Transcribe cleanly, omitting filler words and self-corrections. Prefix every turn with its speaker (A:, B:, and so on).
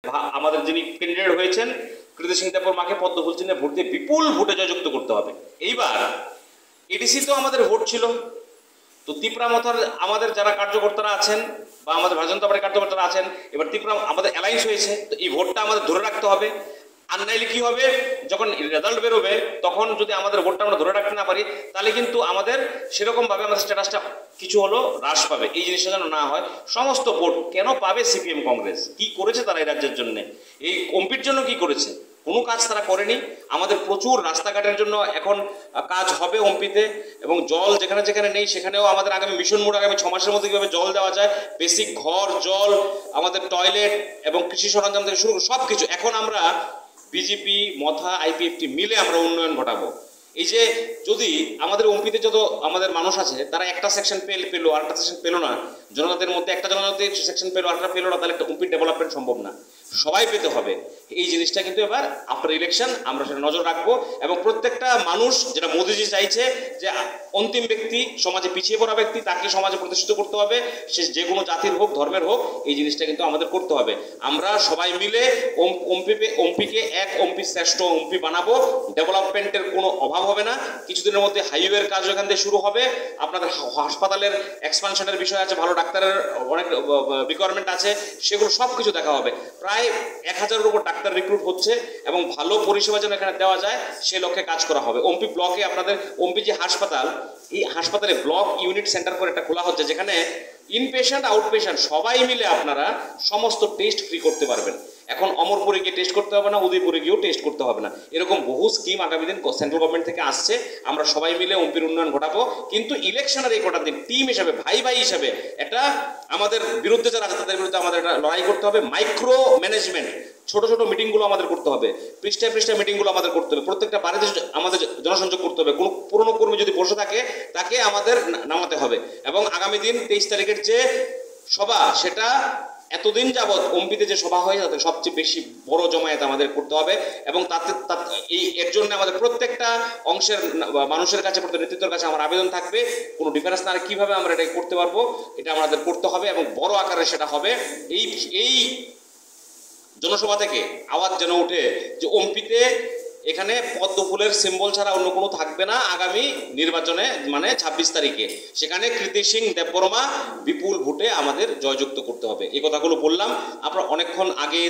A: আমাদের যিনি ক্যান্ডিডেট হয়েছেন কৃতি সিং দেববর্মাকে পদ্মফুল চিহ্নে ভোট দিয়ে বিপুল ভোটে জয়যুক্ত করতে হবে। এইবার এডিসি তো আমাদের ভোট ছিল, তো তিপ্রামথার আমাদের যারা কার্যকর্তারা আছেন বা আমাদের ভারতীয় জনতা পার্টির কার্যকর্তারা আছেন, এবার তিপ্রা আমাদের অ্যালায়েন্স হয়েছে, তো এই ভোটটা আমাদের ধরে রাখতে হবে। আর নাইলে কি হবে, যখন রেজাল্ট বেরোবে তখন যদি আমাদের ভোটটা আমরা ধরে রাখতে না পারি, তাহলে কিন্তু আমাদের সেরকমভাবে আমাদের স্ট্যাটাসটা কিছু হলো হ্রাস পাবে। এই জিনিসটা যেন না হয়। সমস্ত ভোট কেন পাবে সিপিএম কংগ্রেস? কি করেছে তারা এই রাজ্যের জন্য? এই কম্পির জন্য কি করেছে? কোনো কাজ তারা করেনি। আমাদের প্রচুর রাস্তাঘাটের জন্য এখন কাজ হবে ওমপিতে, এবং জল যেখানে যেখানে নেই সেখানেও আমাদের আগামী মিশন মোড আগামী 6 মাসের মধ্যে কীভাবে জল দেওয়া যায়, বেসিক ঘর, জল, আমাদের টয়লেট এবং কৃষি সরঞ্জাম থেকে শুরু সব কিছু এখন আমরা বিজেপি, মথা, আইপিএফটি মিলে আমরা উন্নয়ন ঘটাবো। এই যে যদি আমাদের ওমপিতে যত আমাদের মানুষ আছে তারা একটা সেকশন পেলো আর একটা সেকশন পেলো না, জনজাতির মধ্যে একটা জনজাতি সেকশন পেলো আর একটা পেলো না, তাহলে একটা ওমপির ডেভেলপমেন্ট সম্ভব না। সবাই পেতে হবে। এই জিনিসটা কিন্তু এবার আফটার ইলেকশন আমরা সেটা নজর রাখবো, এবং প্রত্যেকটা মানুষ, যেটা মোদিজি চাইছে যে অন্তিম ব্যক্তি, সমাজে পিছিয়ে পড়া ব্যক্তি, তাকে সমাজে প্রতিষ্ঠিত করতে হবে, সে যে কোনো জাতির হোক, ধর্মের হোক, এই জিনিসটা কিন্তু আমাদের করতে হবে। আমরা সবাই মিলে ওমপিকে এক ওমপি শ্রেষ্ঠ ওমপি বানাবো। ডেভেলপমেন্টের কোনো অভাব হবে না। কিছুদিনের মধ্যে হাইওয়ের কাজ এখান থেকে শুরু হবে। আপনাদের হাসপাতালের এক্সপানশনের বিষয় আছে, ভালো ডাক্তারের অনেক রিকোয়ারমেন্ট আছে, সেগুলো সব কিছু দেখা হবে। প্রায় 1000-এর উপর ডাক্তার রিক্রুট হচ্ছে, এবং ভালো পরিষেবা যেন এখানে দেওয়া যায় সে লক্ষ্যে কাজ করা হবে। ওমপি ব্লকে আপনাদের ওমপি যে হাসপাতাল, এই হাসপাতালে ব্লক ইউনিট সেন্টার করে একটা খোলা হচ্ছে, যেখানে ইনপেশেন্ট আউটপেশেন্ট সবাই মিলে আপনারা সমস্ত টেস্ট ফ্রি করতে পারবেন। এখন অমরপুরে গিয়ে টেস্ট করতে হবে না, উদয়পুরে গিয়েও টেস্ট করতে হবে না। এরকম বহু স্কিম আগামী দিন সেন্ট্রাল গভর্নমেন্ট থেকে আসছে। আমরা সবাই মিলে ওমপির উন্নয়ন ঘটাবো। কিন্তু ইলেকশনের এই কটা দিন টিম হিসাবে, ভাই ভাই হিসাবে, এটা আমাদের বিরুদ্ধে যারা আছে তাদের বিরুদ্ধে আমাদের এটা লড়াই করতে হবে। মাইক্রো ম্যানেজমেন্ট, ছোট ছোট মিটিংগুলো আমাদের করতে হবে, পৃষ্ঠায় পৃষ্ঠায় মিটিংগুলো আমাদের করতে হবে, প্রত্যেকটা বাড়িতে আমাদের জনসংযোগ করতে হবে। কোনো পুরনো কর্মী যদি বসে থাকে তাকে আমাদের নামাতে হবে। এবং আগামী দিন 23 তারিখের যে সভা, সেটা এতদিন যাবৎ ওমপিতে যে সভা হয় তাতে সবচেয়ে বেশি বড় জমায়েত আমাদের করতে হবে, এবং তাতে এর জন্য আমাদের প্রত্যেকটা অংশের মানুষের কাছে, প্রত্যেক নেতৃত্বের কাছে আমার আবেদন থাকবে, কোনো ডিফারেন্স না কিভাবে আমরা এটা করতে পারবো, এটা আমাদের করতে হবে, এবং বড় আকারে সেটা হবে। এই জনসভা থেকে আওয়াজ যেন উঠে যে ওমপিতে এখানে পদ্ম ফুলের সিম্বল ছাড়া অন্য কোনো থাকবে না আগামী নির্বাচনে, মানে 26 তারিখে। সেখানে কৃতি সিং দেববর্মা বিপুল ভোটে আমাদের জয়যুক্ত করতে হবে। এই কথাগুলো বললাম। আপনারা অনেকক্ষণ আগে